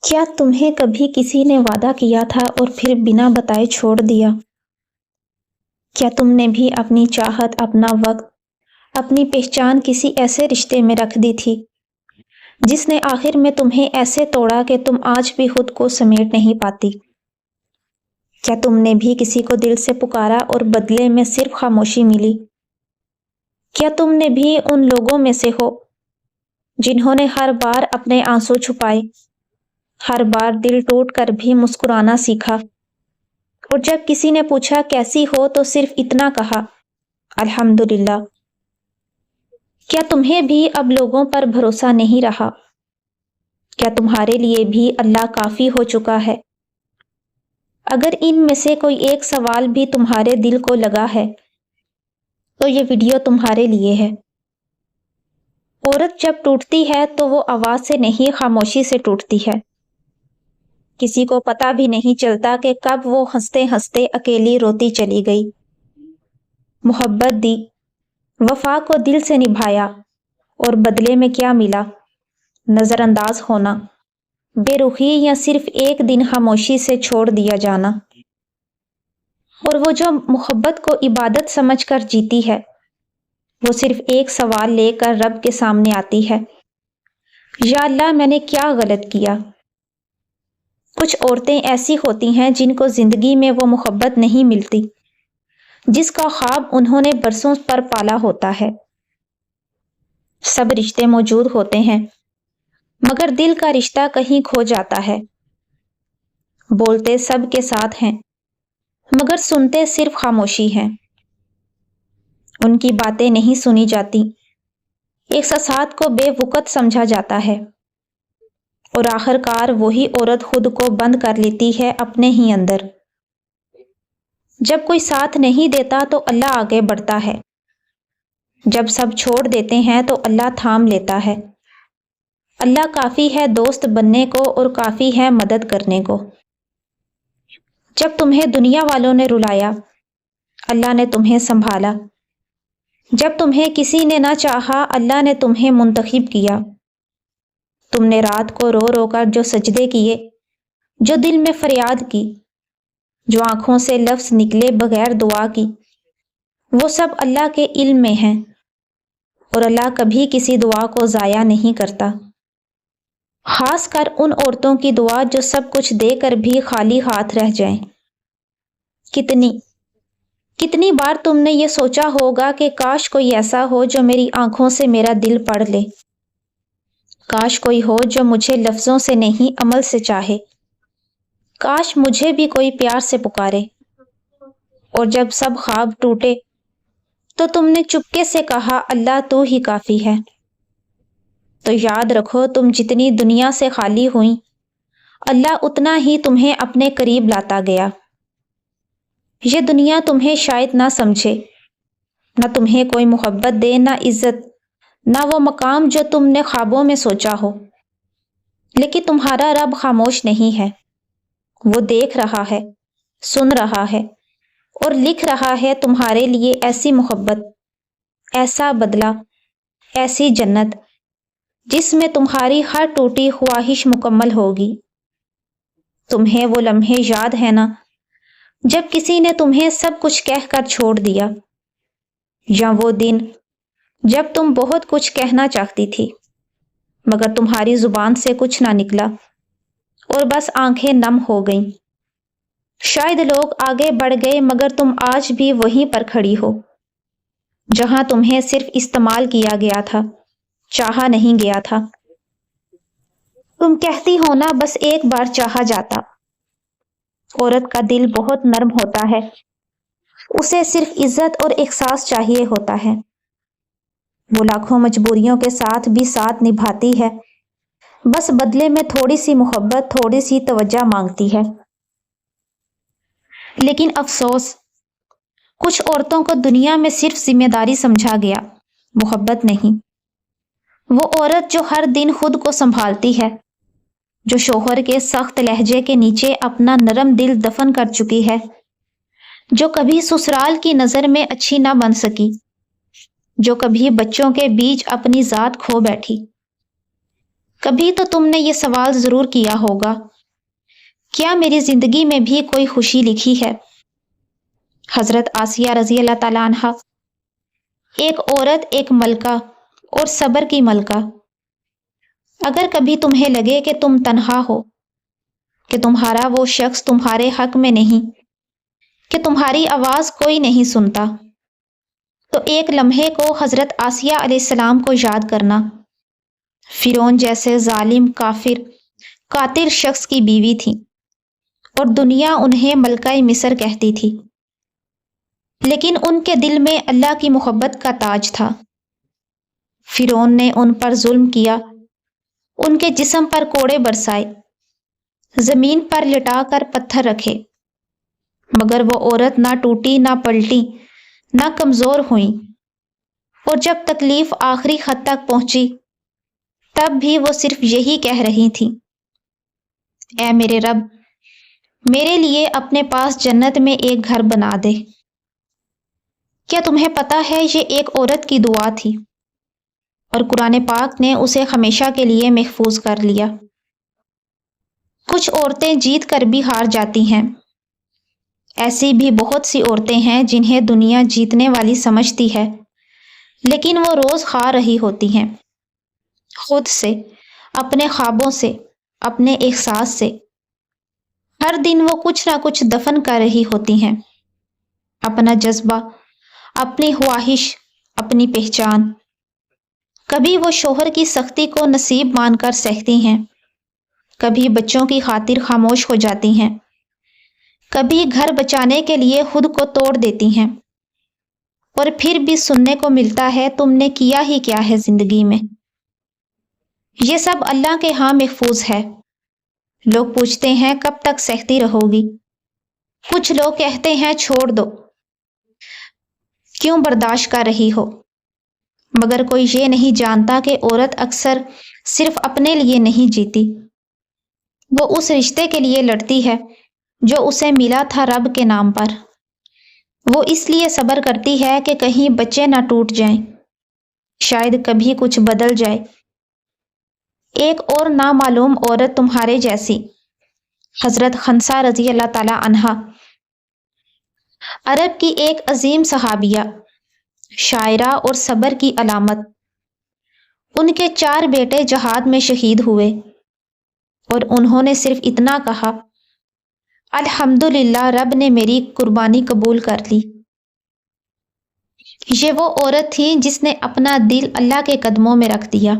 کیا تمہیں کبھی کسی نے وعدہ کیا تھا اور پھر بنا بتائے چھوڑ دیا؟ کیا تم نے بھی اپنی چاہت، اپنا وقت، اپنی پہچان کسی ایسے رشتے میں رکھ دی تھی جس نے آخر میں تمہیں ایسے توڑا کہ تم آج بھی خود کو سمیٹ نہیں پاتی؟ کیا تم نے بھی کسی کو دل سے پکارا اور بدلے میں صرف خاموشی ملی؟ کیا تم نے بھی ان لوگوں میں سے ہو جنہوں نے ہر بار اپنے آنسو چھپائے، ہر بار دل ٹوٹ کر بھی مسکرانا سیکھا، اور جب کسی نے پوچھا کیسی ہو تو صرف اتنا کہا، الحمدللہ؟ کیا تمہیں بھی اب لوگوں پر بھروسہ نہیں رہا؟ کیا تمہارے لیے بھی اللہ کافی ہو چکا ہے؟ اگر ان میں سے کوئی ایک سوال بھی تمہارے دل کو لگا ہے تو یہ ویڈیو تمہارے لیے ہے۔ عورت جب ٹوٹتی ہے تو وہ آواز سے نہیں، خاموشی سے ٹوٹتی ہے۔ کسی کو پتہ بھی نہیں چلتا کہ کب وہ ہنستے ہنستے اکیلی روتی چلی گئی۔ محبت دی، وفا کو دل سے نبھایا، اور بدلے میں کیا ملا؟ نظر انداز ہونا، بے رخی، یا صرف ایک دن خاموشی سے چھوڑ دیا جانا۔ اور وہ جو محبت کو عبادت سمجھ کر جیتی ہے، وہ صرف ایک سوال لے کر رب کے سامنے آتی ہے، یا اللہ میں نے کیا غلط کیا؟ کچھ عورتیں ایسی ہوتی ہیں جن کو زندگی میں وہ محبت نہیں ملتی جس کا خواب انہوں نے برسوں پر پالا ہوتا ہے۔ سب رشتے موجود ہوتے ہیں مگر دل کا رشتہ کہیں کھو جاتا ہے۔ بولتے سب کے ساتھ ہیں مگر سنتے صرف خاموشی ہیں۔ ان کی باتیں نہیں سنی جاتی، احساسات کو بے وقت سمجھا جاتا ہے، اور آخر کار وہی عورت خود کو بند کر لیتی ہے اپنے ہی اندر۔ جب کوئی ساتھ نہیں دیتا تو اللہ آگے بڑھتا ہے، جب سب چھوڑ دیتے ہیں تو اللہ تھام لیتا ہے۔ اللہ کافی ہے دوست بننے کو اور کافی ہے مدد کرنے کو۔ جب تمہیں دنیا والوں نے رلایا، اللہ نے تمہیں سنبھالا۔ جب تمہیں کسی نے نہ چاہا، اللہ نے تمہیں منتخب کیا۔ تم نے رات کو رو رو کر جو سجدے کیے، جو دل میں فریاد کی، جو آنکھوں سے لفظ نکلے بغیر دعا کی، وہ سب اللہ کے علم میں ہیں، اور اللہ کبھی کسی دعا کو ضائع نہیں کرتا۔ خاص کر ان عورتوں کی دعا جو سب کچھ دے کر بھی خالی ہاتھ رہ جائیں۔ کتنی بار تم نے یہ سوچا ہوگا کہ کاش کوئی ایسا ہو جو میری آنکھوں سے میرا دل پڑھ لے، کاش کوئی ہو جو مجھے لفظوں سے نہیں عمل سے چاہے، کاش مجھے بھی کوئی پیار سے پکارے۔ اور جب سب خواب ٹوٹے تو تم نے چپکے سے کہا، اللہ تو ہی کافی ہے۔ تو یاد رکھو، تم جتنی دنیا سے خالی ہوئیں، اللہ اتنا ہی تمہیں اپنے قریب لاتا گیا۔ یہ دنیا تمہیں شاید نہ سمجھے، نہ تمہیں کوئی محبت دے، نہ عزت، نہ وہ مقام جو تم نے خوابوں میں سوچا ہو، لیکن تمہارا رب خاموش نہیں ہے۔ وہ دیکھ رہا ہے، سن رہا ہے، اور لکھ رہا ہے تمہارے لیے ایسی محبت، ایسا بدلہ، ایسی جنت جس میں تمہاری ہر ٹوٹی خواہش مکمل ہوگی۔ تمہیں وہ لمحے یاد ہے نا جب کسی نے تمہیں سب کچھ کہہ کر چھوڑ دیا، یا وہ دن جب تم بہت کچھ کہنا چاہتی تھی مگر تمہاری زبان سے کچھ نہ نکلا اور بس آنکھیں نم ہو گئیں۔ شاید لوگ آگے بڑھ گئے مگر تم آج بھی وہیں پر کھڑی ہو جہاں تمہیں صرف استعمال کیا گیا تھا، چاہا نہیں گیا تھا۔ تم کہتی ہو نا، بس ایک بار چاہا جاتا۔ عورت کا دل بہت نرم ہوتا ہے، اسے صرف عزت اور احساس چاہیے ہوتا ہے۔ وہ لاکھوں مجبوریوں کے ساتھ بھی ساتھ نبھاتی ہے، بس بدلے میں تھوڑی سی محبت، تھوڑی سی توجہ مانگتی ہے۔ لیکن افسوس، کچھ عورتوں کو دنیا میں صرف ذمہ داری سمجھا گیا، محبت نہیں۔ وہ عورت جو ہر دن خود کو سنبھالتی ہے، جو شوہر کے سخت لہجے کے نیچے اپنا نرم دل دفن کر چکی ہے، جو کبھی سسرال کی نظر میں اچھی نہ بن سکی، جو کبھی بچوں کے بیچ اپنی ذات کھو بیٹھی۔ کبھی تو تم نے یہ سوال ضرور کیا ہوگا، کیا میری زندگی میں بھی کوئی خوشی لکھی ہے؟ حضرت آسیہ رضی اللہ تعالیٰ عنہا، ایک عورت، ایک ملکہ اور صبر کی ملکہ۔ اگر کبھی تمہیں لگے کہ تم تنہا ہو، کہ تمہارا وہ شخص تمہارے حق میں نہیں، کہ تمہاری آواز کوئی نہیں سنتا، تو ایک لمحے کو حضرت آسیہ علیہ السلام کو یاد کرنا۔ فرعون جیسے ظالم، کافر، قاتل شخص کی بیوی تھی اور دنیا انہیں ملکہ مصر کہتی تھی، لیکن ان کے دل میں اللہ کی محبت کا تاج تھا۔ فرعون نے ان پر ظلم کیا، ان کے جسم پر کوڑے برسائے، زمین پر لٹا کر پتھر رکھے، مگر وہ عورت نہ ٹوٹی، نہ پلٹی، نہ کمزور ہوئی، اور جب تکلیف آخری حد تک پہنچی تب بھی وہ صرف یہی کہہ رہی تھی، اے میرے رب، میرے لیے اپنے پاس جنت میں ایک گھر بنا دے۔ کیا تمہیں پتا ہے یہ ایک عورت کی دعا تھی، اور قرآن پاک نے اسے ہمیشہ کے لیے محفوظ کر لیا۔ کچھ عورتیں جیت کر بھی ہار جاتی ہیں۔ ایسی بھی بہت سی عورتیں ہیں جنہیں دنیا جیتنے والی سمجھتی ہے، لیکن وہ روز ہار رہی ہوتی ہیں، خود سے، اپنے خوابوں سے، اپنے احساس سے۔ ہر دن وہ کچھ نہ کچھ دفن کر رہی ہوتی ہیں، اپنا جذبہ، اپنی خواہش، اپنی پہچان۔ کبھی وہ شوہر کی سختی کو نصیب مان کر سہتی ہیں، کبھی بچوں کی خاطر خاموش ہو جاتی ہیں، کبھی گھر بچانے کے لیے خود کو توڑ دیتی ہیں، اور پھر بھی سننے کو ملتا ہے تم نے کیا ہی کیا ہے زندگی میں۔ یہ سب اللہ کے ہاں محفوظ ہے۔ لوگ پوچھتے ہیں کب تک سہتی رہو گی؟ کچھ لوگ کہتے ہیں چھوڑ دو، کیوں برداشت کر رہی ہو؟ مگر کوئی یہ نہیں جانتا کہ عورت اکثر صرف اپنے لیے نہیں جیتی، وہ اس رشتے کے لیے لڑتی ہے جو اسے ملا تھا رب کے نام پر۔ وہ اس لیے صبر کرتی ہے کہ کہیں بچے نہ ٹوٹ جائیں، شاید کبھی کچھ بدل جائے۔ ایک اور نامعلوم عورت تمہارے جیسی، حضرت خنسا رضی اللہ تعالی عنہا، عرب کی ایک عظیم صحابیہ، شاعرہ اور صبر کی علامت۔ ان کے 4 بیٹے جہاد میں شہید ہوئے، اور انہوں نے صرف اتنا کہا، الحمدللہ، رب نے میری قربانی قبول کر لی۔ یہ وہ عورت تھی جس نے اپنا دل اللہ کے قدموں میں رکھ دیا،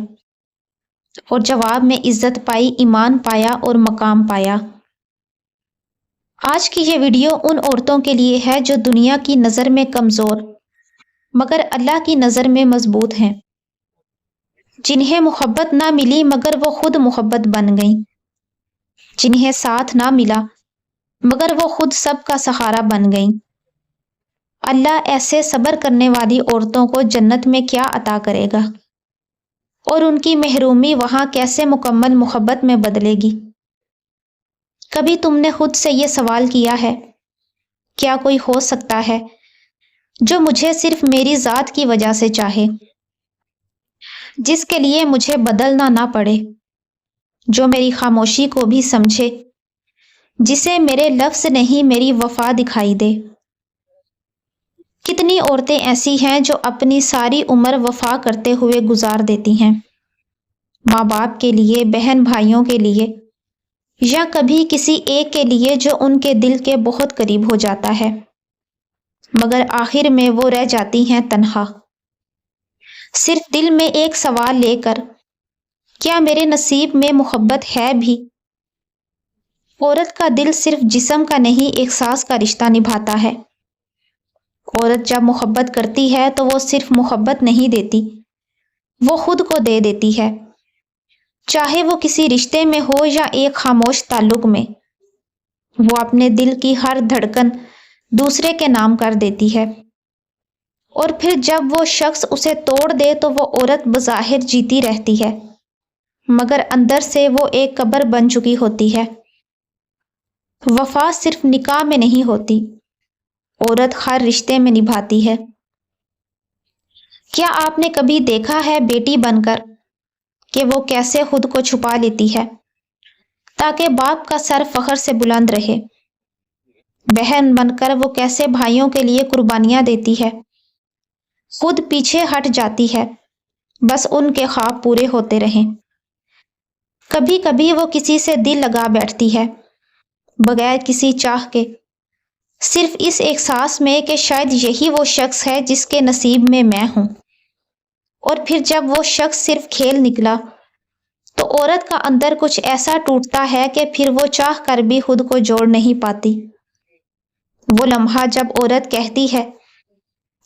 اور جواب میں عزت پائی، ایمان پایا اور مقام پایا۔ آج کی یہ ویڈیو ان عورتوں کے لیے ہے جو دنیا کی نظر میں کمزور مگر اللہ کی نظر میں مضبوط ہیں، جنہیں محبت نہ ملی مگر وہ خود محبت بن گئیں، جنہیں ساتھ نہ ملا مگر وہ خود سب کا سہارا بن گئیں۔ اللہ ایسے صبر کرنے والی عورتوں کو جنت میں کیا عطا کرے گا، اور ان کی محرومی وہاں کیسے مکمل محبت میں بدلے گی۔ کبھی تم نے خود سے یہ سوال کیا ہے، کیا کوئی ہو سکتا ہے جو مجھے صرف میری ذات کی وجہ سے چاہے، جس کے لیے مجھے بدلنا نہ پڑے، جو میری خاموشی کو بھی سمجھے، جسے میرے لفظ نہیں میری وفا دکھائی دے؟ کتنی عورتیں ایسی ہیں جو اپنی ساری عمر وفا کرتے ہوئے گزار دیتی ہیں، ماں باپ کے لیے، بہن بھائیوں کے لیے، یا کبھی کسی ایک کے لیے جو ان کے دل کے بہت قریب ہو جاتا ہے، مگر آخر میں وہ رہ جاتی ہیں تنہا، صرف دل میں ایک سوال لے کر، کیا میرے نصیب میں محبت ہے بھی؟ عورت کا دل صرف جسم کا نہیں، احساس کا رشتہ نبھاتا ہے۔ عورت جب محبت کرتی ہے تو وہ صرف محبت نہیں دیتی، وہ خود کو دے دیتی ہے، چاہے وہ کسی رشتے میں ہو یا ایک خاموش تعلق میں۔ وہ اپنے دل کی ہر دھڑکن دوسرے کے نام کر دیتی ہے، اور پھر جب وہ شخص اسے توڑ دے تو وہ عورت بظاہر جیتی رہتی ہے، مگر اندر سے وہ ایک قبر بن چکی ہوتی ہے۔ وفا صرف نکاح میں نہیں ہوتی، عورت ہر رشتے میں نبھاتی ہے۔ کیا آپ نے کبھی دیکھا ہے بیٹی بن کر کہ وہ کیسے خود کو چھپا لیتی ہے تاکہ باپ کا سر فخر سے بلند رہے، بہن بن کر وہ کیسے بھائیوں کے لیے قربانیاں دیتی ہے، خود پیچھے ہٹ جاتی ہے بس ان کے خواب پورے ہوتے رہیں۔ کبھی کبھی وہ کسی سے دل لگا بیٹھتی ہے بغیر کسی چاہ کے، صرف اس احساس میں کہ شاید یہی وہ شخص ہے جس کے نصیب میں ہوں، اور پھر جب وہ شخص صرف کھیل نکلا تو عورت کا اندر کچھ ایسا ٹوٹتا ہے کہ پھر وہ چاہ کر بھی خود کو جوڑ نہیں پاتی۔ وہ لمحہ جب عورت کہتی ہے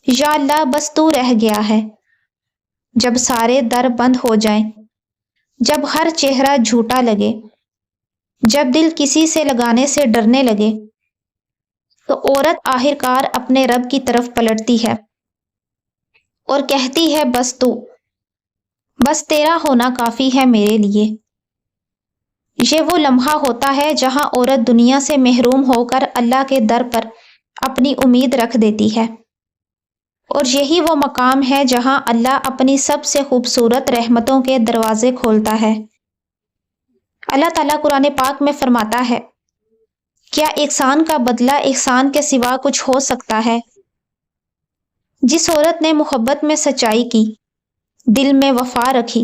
یا اللہ بس تو رہ گیا ہے، جب سارے در بند ہو جائیں، جب ہر چہرہ جھوٹا لگے، جب دل کسی سے لگانے سے ڈرنے لگے، تو عورت آخرکار اپنے رب کی طرف پلٹتی ہے اور کہتی ہے بس تیرا ہونا کافی ہے میرے لیے۔ یہ وہ لمحہ ہوتا ہے جہاں عورت دنیا سے محروم ہو کر اللہ کے در پر اپنی امید رکھ دیتی ہے، اور یہی وہ مقام ہے جہاں اللہ اپنی سب سے خوبصورت رحمتوں کے دروازے کھولتا ہے۔ اللہ تعالیٰ قرآن پاک میں فرماتا ہے، کیا احسان کا بدلہ احسان کے سوا کچھ ہو سکتا ہے؟ جس عورت نے محبت میں سچائی کی، دل میں وفا رکھی،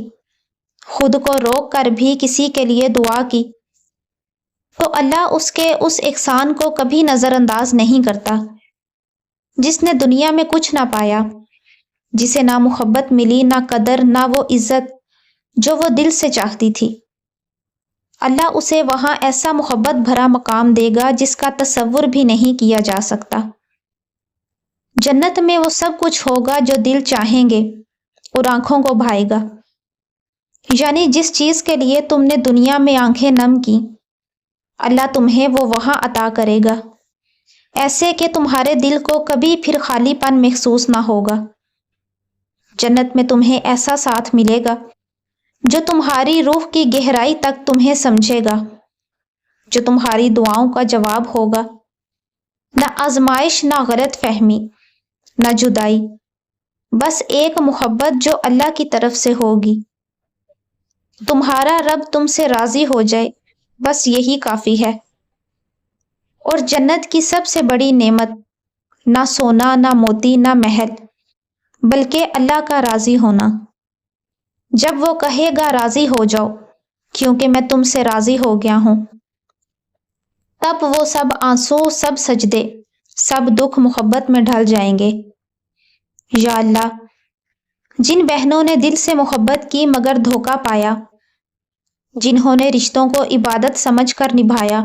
خود کو روک کر بھی کسی کے لیے دعا کی، تو اللہ اس کے اس احسان کو کبھی نظر انداز نہیں کرتا۔ جس نے دنیا میں کچھ نہ پایا، جسے نہ محبت ملی، نہ قدر، نہ وہ عزت جو وہ دل سے چاہتی تھی، اللہ اسے وہاں ایسا محبت بھرا مقام دے گا جس کا تصور بھی نہیں کیا جا سکتا۔ جنت میں وہ سب کچھ ہوگا جو دل چاہیں گے اور آنکھوں کو بھائے گا، یعنی جس چیز کے لیے تم نے دنیا میں آنکھیں نم کی، اللہ تمہیں وہ وہاں عطا کرے گا، ایسے کہ تمہارے دل کو کبھی پھر خالی پن محسوس نہ ہوگا۔ جنت میں تمہیں ایسا ساتھ ملے گا جو تمہاری روح کی گہرائی تک تمہیں سمجھے گا، جو تمہاری دعاؤں کا جواب ہوگا، نہ آزمائش، نہ غلط فہمی، نہ جدائی، بس ایک محبت جو اللہ کی طرف سے ہوگی۔ تمہارا رب تم سے راضی ہو جائے، بس یہی کافی ہے۔ اور جنت کی سب سے بڑی نعمت نہ سونا، نہ موتی، نہ محل، بلکہ اللہ کا راضی ہونا۔ جب وہ کہے گا راضی ہو جاؤ کیونکہ میں تم سے راضی ہو گیا ہوں، تب وہ سب آنسو، سب سجدے، سب دکھ محبت میں ڈھل جائیں گے۔ یا اللہ، جن بہنوں نے دل سے محبت کی مگر دھوکہ پایا، جنہوں نے رشتوں کو عبادت سمجھ کر نبھایا،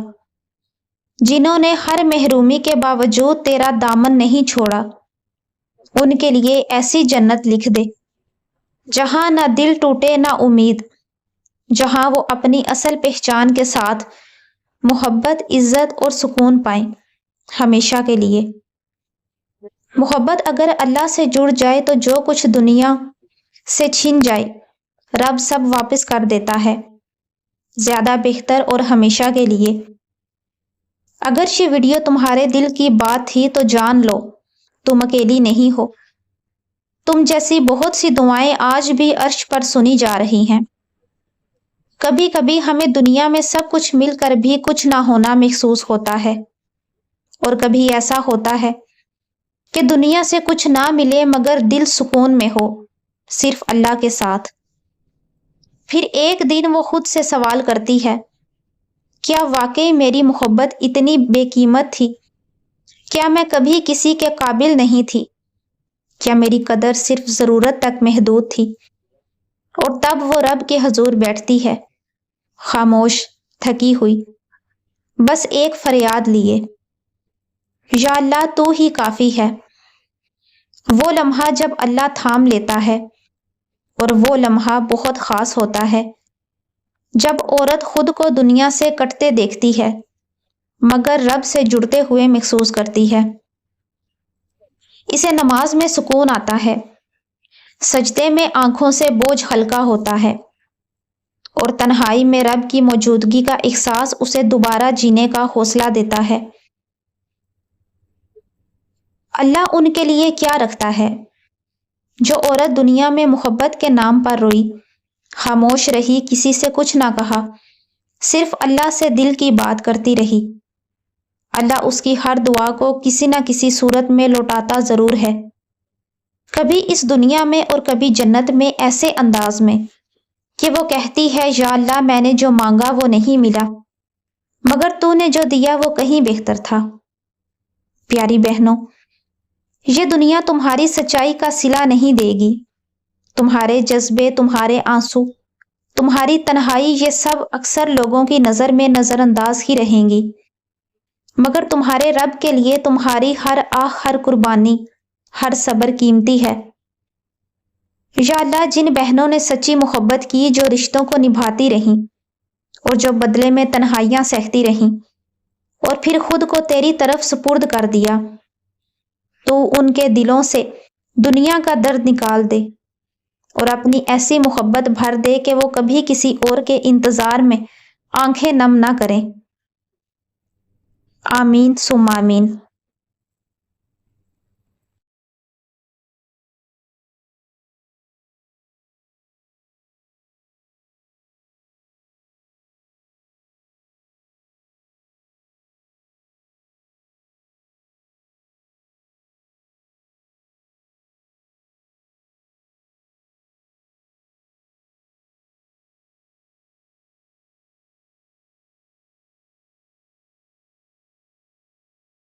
جنہوں نے ہر محرومی کے باوجود تیرا دامن نہیں چھوڑا، ان کے لیے ایسی جنت لکھ دے جہاں نہ دل ٹوٹے نہ امید، جہاں وہ اپنی اصل پہچان کے ساتھ محبت، عزت اور سکون پائیں ہمیشہ کے لیے۔ محبت اگر اللہ سے جڑ جائے تو جو کچھ دنیا سے چھن جائے، رب سب واپس کر دیتا ہے، زیادہ بہتر اور ہمیشہ کے لیے۔ اگر یہ ویڈیو تمہارے دل کی بات تھی تو جان لو تم اکیلی نہیں ہو۔ تم جیسی بہت سی دعائیں آج بھی عرش پر سنی جا رہی ہیں۔ کبھی کبھی ہمیں دنیا میں سب کچھ مل کر بھی کچھ نہ ہونا محسوس ہوتا ہے، اور کبھی ایسا ہوتا ہے کہ دنیا سے کچھ نہ ملے مگر دل سکون میں ہو، صرف اللہ کے ساتھ۔ پھر ایک دن وہ خود سے سوال کرتی ہے، کیا واقعی میری محبت اتنی بے قیمت تھی؟ کیا میں کبھی کسی کے قابل نہیں تھی؟ کیا میری قدر صرف ضرورت تک محدود تھی؟ اور تب وہ رب کے حضور بیٹھتی ہے، خاموش، تھکی ہوئی، بس ایک فریاد لیے، یا اللہ تو ہی کافی ہے۔ وہ لمحہ جب اللہ تھام لیتا ہے، اور وہ لمحہ بہت خاص ہوتا ہے جب عورت خود کو دنیا سے کٹتے دیکھتی ہے مگر رب سے جڑتے ہوئے محسوس کرتی ہے۔ اسے نماز میں سکون آتا ہے، سجدے میں آنکھوں سے بوجھ ہلکا ہوتا ہے، اور تنہائی میں رب کی موجودگی کا احساس اسے دوبارہ جینے کا حوصلہ دیتا ہے۔ اللہ ان کے لیے کیا رکھتا ہے جو عورت دنیا میں محبت کے نام پر روئی، خاموش رہی، کسی سے کچھ نہ کہا، صرف اللہ سے دل کی بات کرتی رہی۔ اللہ اس کی ہر دعا کو کسی نہ کسی صورت میں لوٹاتا ضرور ہے، کبھی اس دنیا میں اور کبھی جنت میں، ایسے انداز میں کہ وہ کہتی ہے یا اللہ میں نے جو مانگا وہ نہیں ملا، مگر تو نے جو دیا وہ کہیں بہتر تھا۔ پیاری بہنوں، یہ دنیا تمہاری سچائی کا صلہ نہیں دے گی۔ تمہارے جذبے، تمہارے آنسو، تمہاری تنہائی، یہ سب اکثر لوگوں کی نظر میں نظر انداز ہی رہیں گی، مگر تمہارے رب کے لیے تمہاری ہر آہ، ہر قربانی، ہر صبر قیمتی ہے۔ یا اللہ، جن بہنوں نے سچی محبت کی، جو رشتوں کو نبھاتی رہیں اور جو بدلے میں تنہائیاں سہتی رہیں اور پھر خود کو تیری طرف سپرد کر دیا، تو ان کے دلوں سے دنیا کا درد نکال دے اور اپنی ایسی محبت بھر دے کہ وہ کبھی کسی اور کے انتظار میں آنکھیں نم نہ کریں۔ آمین ثم آمین۔